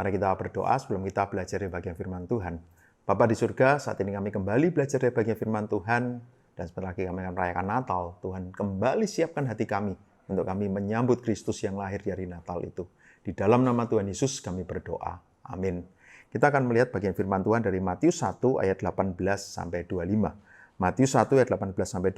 Mari kita berdoa sebelum kita belajar dari bagian firman Tuhan. Bapa di surga, saat ini kami kembali belajar dari bagian firman Tuhan, dan sebentar lagi kami akan merayakan Natal. Tuhan, kembali siapkan hati kami untuk kami menyambut Kristus yang lahir di hari Natal itu. Di dalam nama Tuhan Yesus kami berdoa. Amin. Kita akan melihat bagian firman Tuhan dari Matius 1 ayat 18-25. Matius 1 ayat 18-25,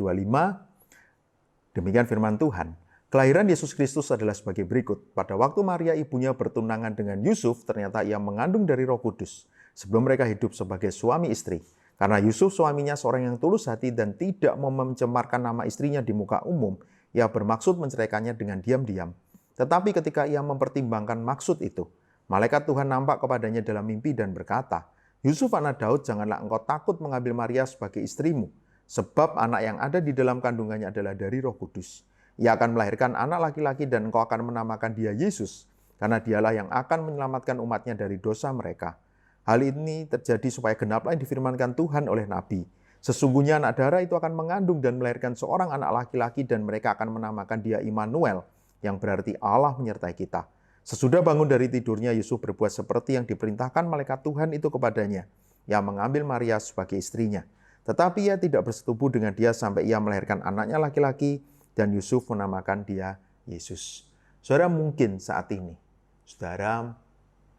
demikian firman Tuhan. Kelahiran Yesus Kristus adalah sebagai berikut. Pada waktu Maria ibunya bertunangan dengan Yusuf, ternyata ia mengandung dari Roh Kudus. Sebelum mereka hidup sebagai suami istri. Karena Yusuf suaminya seorang yang tulus hati dan tidak mau mencemarkan nama istrinya di muka umum, ia bermaksud menceraikannya dengan diam-diam. Tetapi ketika ia mempertimbangkan maksud itu, malaikat Tuhan nampak kepadanya dalam mimpi dan berkata, Yusuf anak Daud, janganlah engkau takut mengambil Maria sebagai istrimu, sebab anak yang ada di dalam kandungannya adalah dari Roh Kudus. Ia akan melahirkan anak laki-laki dan engkau akan menamakan dia Yesus, karena dialah yang akan menyelamatkan umatnya dari dosa mereka. Hal ini terjadi supaya genaplah yang difirmankan Tuhan oleh Nabi. Sesungguhnya anak darah itu akan mengandung dan melahirkan seorang anak laki-laki dan mereka akan menamakan dia Immanuel, yang berarti Allah menyertai kita. Sesudah bangun dari tidurnya, Yusuf berbuat seperti yang diperintahkan malaikat Tuhan itu kepadanya. Ia mengambil Maria sebagai istrinya. Tetapi ia tidak bersetubuh dengan dia sampai ia melahirkan anaknya laki-laki, dan Yusuf menamakan dia Yesus. Saudara, mungkin saat ini, saudara,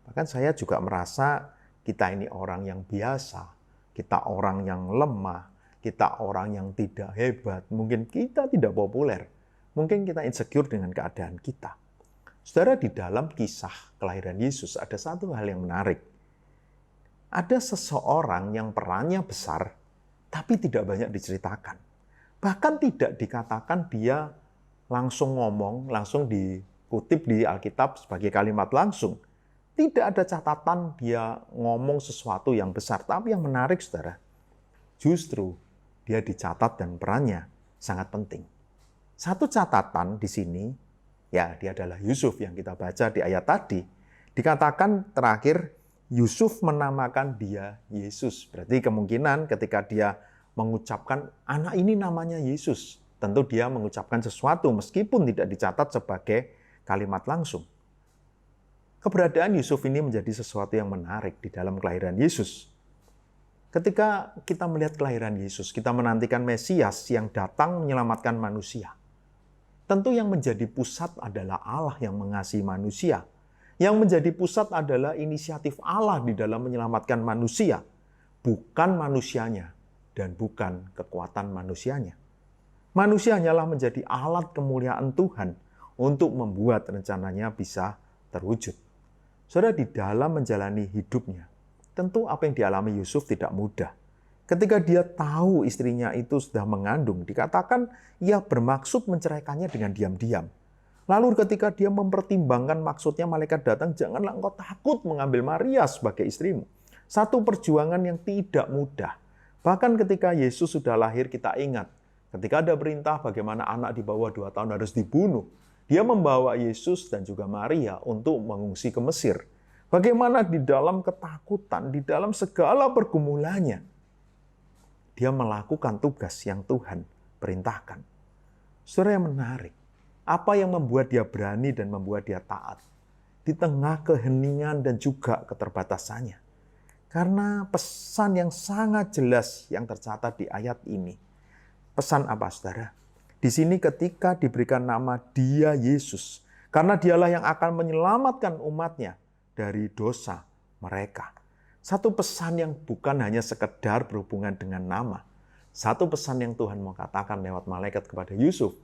bahkan saya juga merasa kita ini orang yang biasa, kita orang yang lemah, kita orang yang tidak hebat, mungkin kita tidak populer, mungkin kita insecure dengan keadaan kita. Saudara, di dalam kisah kelahiran Yesus ada satu hal yang menarik. Ada seseorang yang perannya besar, tapi tidak banyak diceritakan. Bahkan tidak dikatakan dia langsung ngomong, langsung dikutip di Alkitab sebagai kalimat langsung. Tidak ada catatan dia ngomong sesuatu yang besar. Tapi yang menarik, saudara, justru dia dicatat dan perannya sangat penting. Satu catatan di sini, ya dia adalah Yusuf yang kita baca di ayat tadi. Dikatakan terakhir, Yusuf menamakan dia Yesus. Berarti kemungkinan ketika dia mengucapkan anak ini namanya Yesus, tentu dia mengucapkan sesuatu meskipun tidak dicatat sebagai kalimat langsung. Keberadaan Yusuf ini menjadi sesuatu yang menarik di dalam kelahiran Yesus. Ketika kita melihat kelahiran Yesus, kita menantikan Mesias yang datang menyelamatkan manusia. Tentu yang menjadi pusat adalah Allah yang mengasihi manusia. Yang menjadi pusat adalah inisiatif Allah di dalam menyelamatkan manusia, bukan manusianya dan bukan kekuatan manusianya. Manusia hanyalah menjadi alat kemuliaan Tuhan untuk membuat rencananya bisa terwujud. Saudara, di dalam menjalani hidupnya, tentu apa yang dialami Yusuf tidak mudah. Ketika dia tahu istrinya itu sudah mengandung, dikatakan ia bermaksud menceraikannya dengan diam-diam. Lalu ketika dia mempertimbangkan maksudnya, malaikat datang, janganlah engkau takut mengambil Maria sebagai istrimu. Satu perjuangan yang tidak mudah. Bahkan ketika Yesus sudah lahir, kita ingat, ketika ada perintah bagaimana anak di bawah 2 tahun harus dibunuh, dia membawa Yesus dan juga Maria untuk mengungsi ke Mesir. Bagaimana di dalam ketakutan, di dalam segala pergumulannya, dia melakukan tugas yang Tuhan perintahkan. Saudara, yang menarik, apa yang membuat dia berani dan membuat dia taat? Di tengah keheningan dan juga keterbatasannya. Karena pesan yang sangat jelas yang tercatat di ayat ini. Pesan apa, saudara? Di sini ketika diberikan nama dia Yesus, karena dialah yang akan menyelamatkan umatnya dari dosa mereka. Satu pesan yang bukan hanya sekedar berhubungan dengan nama. Satu pesan yang Tuhan mau katakan lewat malaikat kepada Yusuf.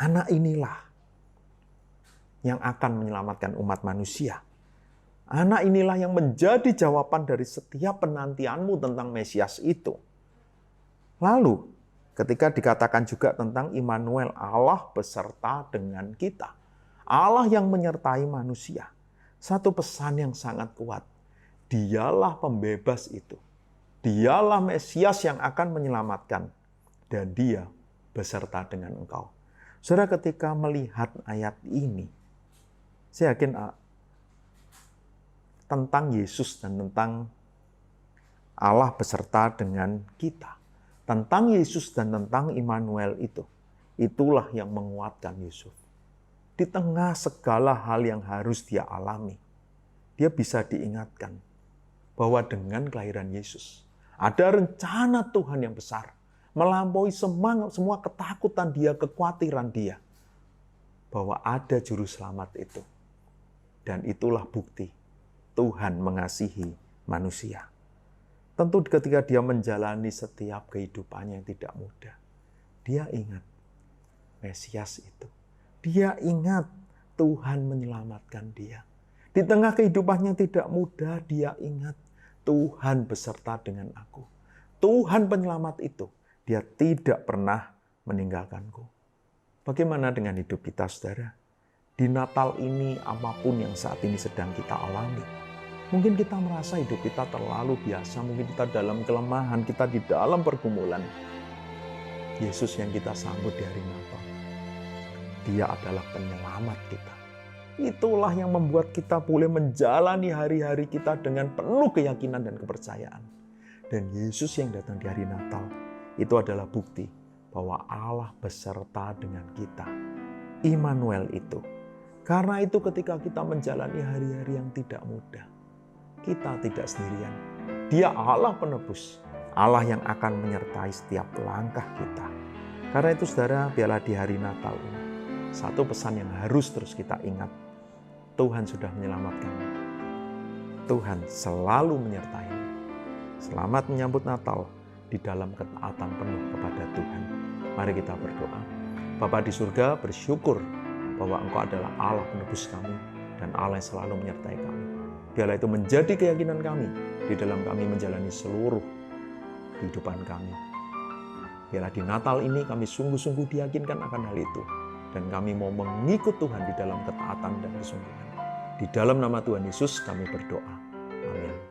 Anak inilah yang akan menyelamatkan umat manusia. Anak inilah yang menjadi jawaban dari setiap penantianmu tentang Mesias itu. Lalu, ketika dikatakan juga tentang Immanuel, Allah beserta dengan kita. Allah yang menyertai manusia. Satu pesan yang sangat kuat. Dialah pembebas itu. Dialah Mesias yang akan menyelamatkan. Dan dia beserta dengan engkau. Saudara, ketika melihat ayat ini, saya yakin tentang Yesus dan tentang Allah beserta dengan kita. Tentang Yesus dan tentang Immanuel itu. Itulah yang menguatkan Yusuf. Di tengah segala hal yang harus dia alami. dia bisa diingatkan bahwa dengan kelahiran Yesus, ada rencana Tuhan yang besar, melampaui semua ketakutan dia, kekhawatiran dia, bahwa ada juru selamat itu. Dan itulah bukti Tuhan mengasihi manusia. Tentu ketika dia menjalani setiap kehidupannya yang tidak mudah, dia ingat Mesias itu. Dia ingat Tuhan menyelamatkan dia. Di tengah kehidupannya yang tidak mudah, dia ingat Tuhan beserta dengan aku. Tuhan penyelamat itu, dia tidak pernah meninggalkanku. Bagaimana dengan hidup kita, saudara? Di Natal ini, apapun yang saat ini sedang kita alami, mungkin kita merasa hidup kita terlalu biasa, mungkin kita dalam kelemahan, kita di dalam pergumulan. Yesus yang kita sambut di hari Natal, dia adalah penyelamat kita. Itulah yang membuat kita boleh menjalani hari-hari kita dengan penuh keyakinan dan kepercayaan. Dan Yesus yang datang di hari Natal, itu adalah bukti bahwa Allah beserta dengan kita. Immanuel itu. Karena itu ketika kita menjalani hari-hari yang tidak mudah, kita tidak sendirian. Dia Allah penebus, Allah yang akan menyertai setiap langkah kita. Karena itu saudara, biarlah di hari Natal ini, satu pesan yang harus terus kita ingat, Tuhan sudah menyelamatkan. Tuhan selalu menyertai. Selamat menyambut Natal di dalam ketaatan penuh kepada Tuhan. Mari kita berdoa. Bapa di surga, bersyukur bahwa Engkau adalah Allah penebus kami dan Allah yang selalu menyertai kami. Biarlah itu menjadi keyakinan kami di dalam kami menjalani seluruh kehidupan kami. Biarlah di Natal ini kami sungguh-sungguh diyakinkan akan hal itu. Dan kami mau mengikut Tuhan di dalam ketaatan dan kesungguhan. Di dalam nama Tuhan Yesus kami berdoa. Amin.